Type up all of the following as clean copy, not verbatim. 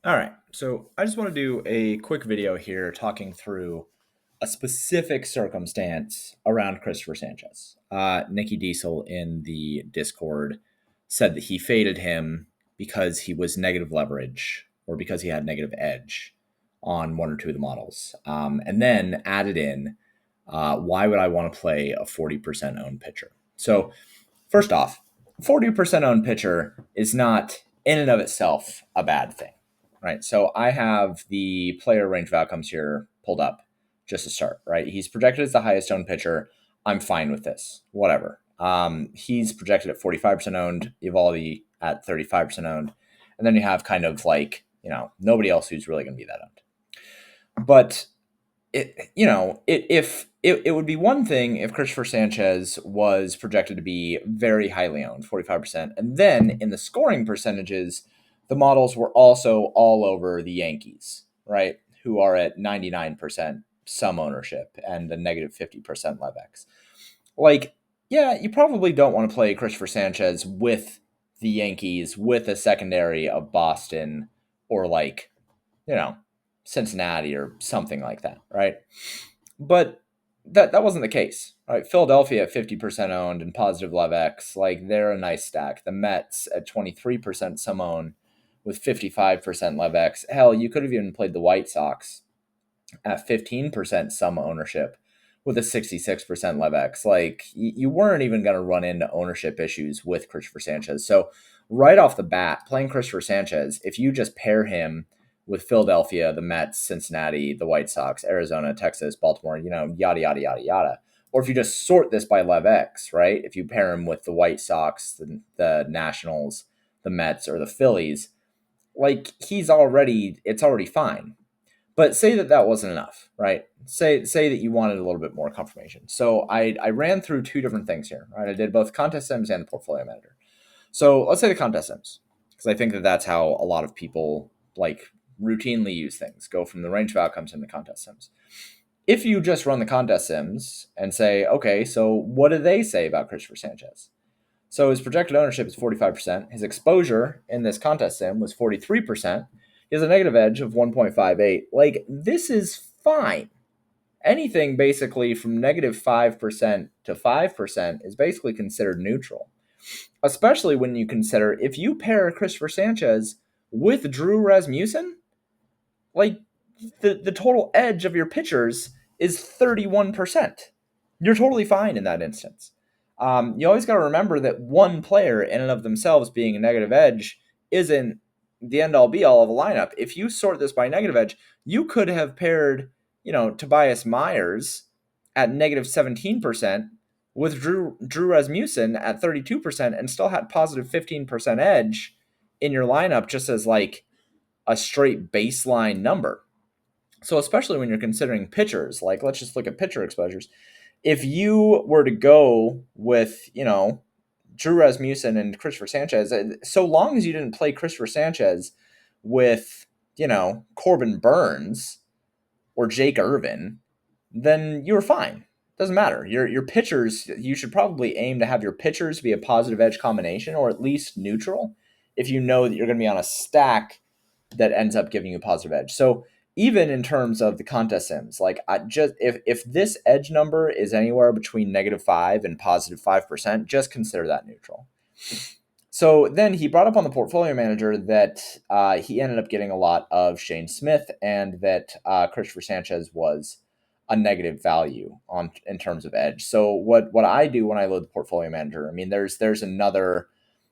All right. So I just want to do a quick video here talking through a specific circumstance around Christopher Sanchez. Nikki Diesel in the Discord said that he faded him because he was negative leverage or because he had negative edge on one or two of the models. And then added in, why would I want to play a 40% owned pitcher? So, first off, 40% owned pitcher is not in and of itself a bad thing, right? So I have the player range of outcomes here pulled up just to start, right? He's projected as the highest owned pitcher. I'm fine with this, whatever. He's projected at 45% owned, Evaldi at 35% owned. And then you have kind of like, nobody else who's really going to be that owned. But it would be one thing if Christopher Sanchez was projected to be very highly owned, 45%, and then in the scoring percentages, the models were also all over the Yankees, right? Who are at 99% some ownership and a negative 50% Levex. Like, yeah, you probably don't want to play Christopher Sanchez with the Yankees with a secondary of Boston or like, you know, Cincinnati or something like that, right? But that wasn't the case, right? Philadelphia at 50% owned and positive Love X, like they're a nice stack. The Mets at 23% some own with 55% Love X. Hell, you could have even played the White Sox at 15% some ownership with a 66% Love X. Like you weren't even going to run into ownership issues with Christopher Sanchez. So right off the bat, playing Christopher Sanchez, if you just pair him with Philadelphia, the Mets, Cincinnati, the White Sox, Arizona, Texas, Baltimore, yada, yada, yada, yada. Or if you just sort this by Lev X, right? If you pair him with the White Sox, the Nationals, the Mets, or the Phillies, like it's already fine. But say that wasn't enough, right? Say that you wanted a little bit more confirmation. So I ran through two different things here, right? I did both contest sims and the portfolio manager. So let's say the contest sims, because I think that's how a lot of people like routinely use things, go from the range of outcomes into contest sims. If you just run the contest sims and say, okay, so what do they say about Christopher Sanchez? So his projected ownership is 45%. His exposure in this contest sim was 43%. He has a negative edge of 1.58. Like, this is fine. Anything basically from negative 5% to 5% is basically considered neutral, especially when you consider if you pair Christopher Sanchez with Drew Rasmussen, like the total edge of your pitchers is 31%. You're totally fine in that instance. You always got to remember that one player in and of themselves being a negative edge isn't the end all be all of a lineup. If you sort this by negative edge, you could have paired, Tobias Myers at negative 17% with Drew Rasmussen at 32% and still had positive 15% edge in your lineup just as like a straight baseline number. So especially when you're considering pitchers, like let's just look at pitcher exposures. If you were to go with, Drew Rasmussen and Christopher Sanchez, so long as you didn't play Christopher Sanchez with, Corbin Burns or Jake Irvin, then you were fine. Doesn't matter. Your pitchers, you should probably aim to have your pitchers be a positive edge combination or at least neutral if you know that you're going to be on a stack that ends up giving you a positive edge. So even in terms of the contest sims, like I just if this edge number is anywhere between -5 and positive 5%, just consider that neutral. So then he brought up on the portfolio manager that he ended up getting a lot of Shane Smith and that Christopher Sanchez was a negative value on in terms of edge. So what I do when I load the portfolio manager, I mean, there's another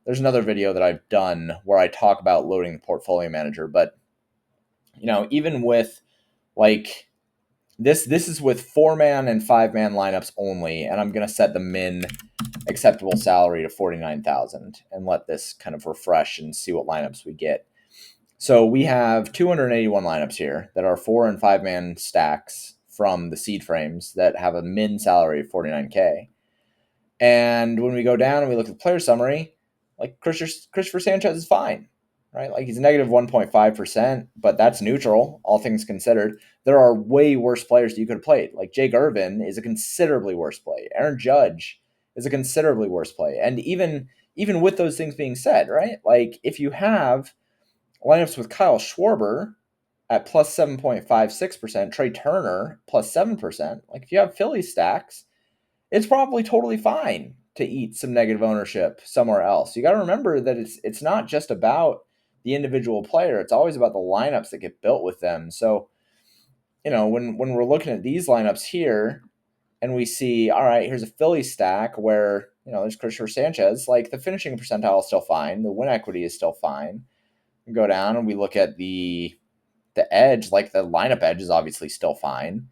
video that I've done where I talk about loading the portfolio manager, but even with like this is with 4-man and 5-man lineups only, and I'm going to set the min acceptable salary to 49,000 and let this kind of refresh and see what lineups we get. So we have 281 lineups here that are 4 and 5-man stacks from the seed frames that have a min salary of 49K. And when we go down and we look at the player summary, like Christopher Sanchez is fine, right? Like he's negative 1.5%, but that's neutral, all things considered. There are way worse players that you could have played. Like Jake Irvin is a considerably worse play. Aaron Judge is a considerably worse play. And even with those things being said, right? Like if you have Lineups with Kyle Schwarber at plus 7.56%, Trey Turner plus 7%. Like if you have Philly stacks, it's probably totally fine to eat some negative ownership somewhere else. You got to remember that it's not just about the individual player. It's always about the lineups that get built with them. So, when we're looking at these lineups here and we see, all right, here's a Philly stack where, there's Christopher Sanchez, like the finishing percentile is still fine. The win equity is still fine. We go down and we look at the edge, like the lineup edge is obviously still fine.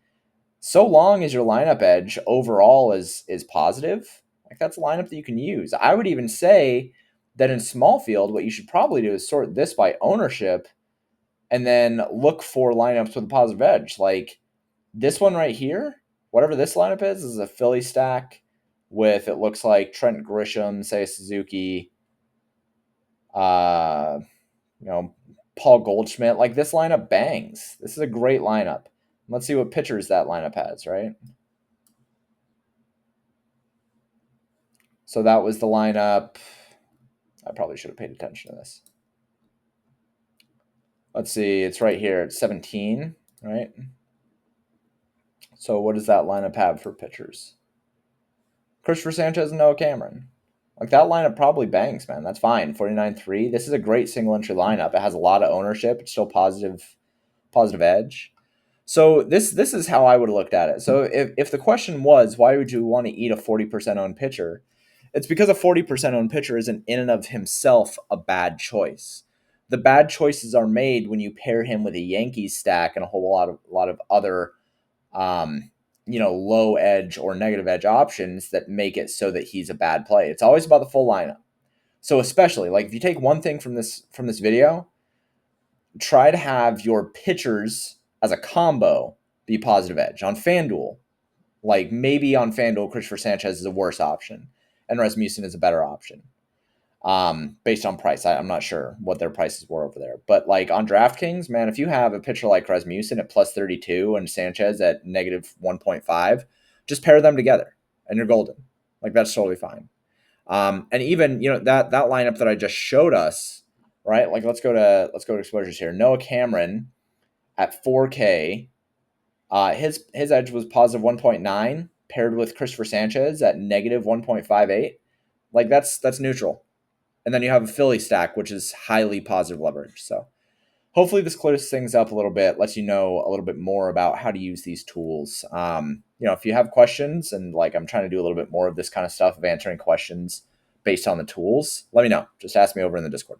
So long as your lineup edge overall is positive, like that's a lineup that you can use. I would even say that in small field, what you should probably do is sort this by ownership and then look for lineups with a positive edge. Like this one right here, whatever this lineup is a Philly stack with, it looks like Trent Grisham, Seiya Suzuki, uh, Paul Goldschmidt. Like this lineup bangs. This is a great lineup. Let's see what pitchers that lineup has, right? So that was the lineup. I probably should have paid attention to this. Let's see. It's right here. It's 17, right? So what does that lineup have for pitchers? Christopher Sanchez and Noah Cameron. Like that lineup probably bangs, man. That's fine. 49-3. This is a great single entry lineup. It has a lot of ownership. It's still positive edge. So this is how I would have looked at it. So if the question was why would you want to eat a 40% owned pitcher, it's because a 40% owned pitcher isn't in and of himself a bad choice. The bad choices are made when you pair him with a Yankees stack and a whole lot of other low edge or negative edge options that make it so that he's a bad play. It's always about the full lineup. So especially like if you take one thing from this video, try to have your pitchers as a combo be positive edge. On FanDuel, like maybe on FanDuel, Christopher Sanchez is a worse option and Rasmussen is a better option. Based on price. I'm not sure what their prices were over there. But like on DraftKings, man, if you have a pitcher like Rasmussen at plus 32 and Sanchez at negative 1.5, just pair them together and you're golden. Like that's totally fine. And even, that lineup that I just showed us, right? Like let's go to exposures here. Noah Cameron at 4K, his edge was positive 1.9 paired with Christopher Sanchez at negative 1.58. Like that's neutral. And then you have a Philly stack, which is highly positive leverage. So hopefully this clears things up a little bit, lets you know a little bit more about how to use these tools. If you have questions and like I'm trying to do a little bit more of this kind of stuff of answering questions based on the tools, let me know. Just ask me over in the Discord.